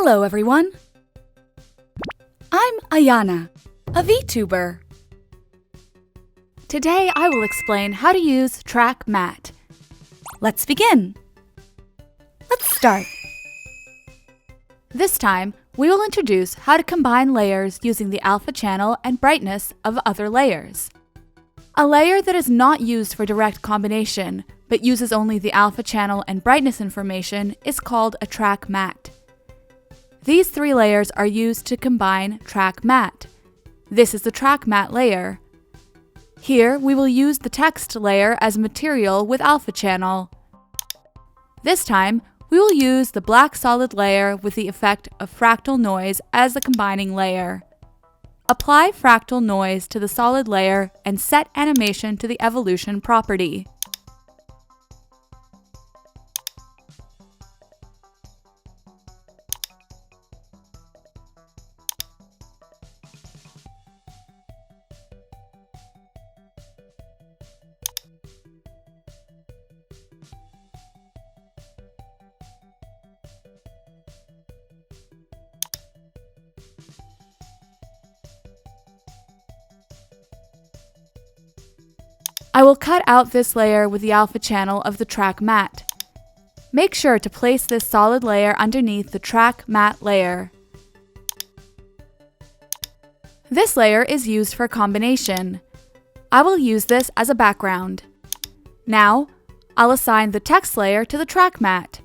Hello everyone! I'm AYANA, a Vtuber. Today I will explain how to use Track Matte. Let's begin! Let's start! This time, we will introduce how to combine layers using the alpha channel and brightness of other layers. A layer that is not used for direct combination, but uses only the alpha channel and brightness information is called a track matte. These three layers are used to combine track matte. This is the track matte layer. Here, we will use the text layer as material with alpha channel. This time, we will use the black solid layer with the effect of fractal noise as the combining layer. Apply fractal noise to the solid layer and set animation to the evolution property. I will cut out this layer with the alpha channel of the track matte. Make sure to place this solid layer underneath the track matte layer. This layer is used for combination. I will use this as a background. Now, I'll assign the text layer to the track matte.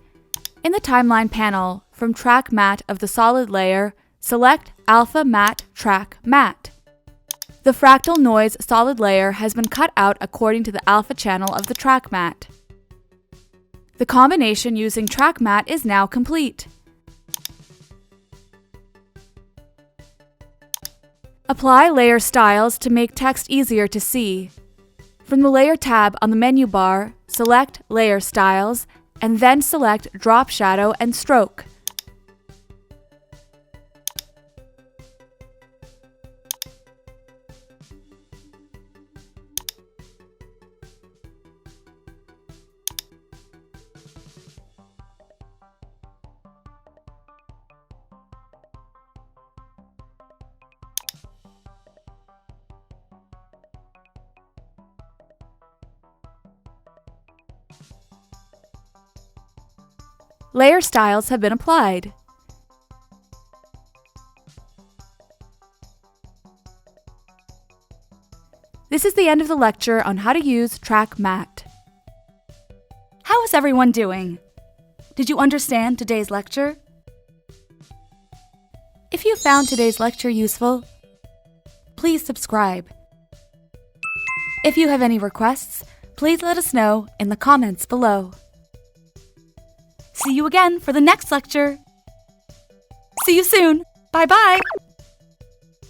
In the timeline panel, from track matte of the solid layer, select Alpha Matte Track Matte. The fractal noise solid layer has been cut out according to the alpha channel of the track matte. The combination using track matte is now complete. Apply layer styles to make text easier to see. From the Layer tab on the menu bar, select Layer Styles, and then select Drop Shadow and Stroke. Layer styles have been applied. This is the end of the lecture on how to use track matte. How is everyone doing? Did you understand today's lecture? If you found today's lecture useful, please subscribe. If you have any requests, please let us know in the comments below. See you again for the next lecture. See you soon. Bye-bye.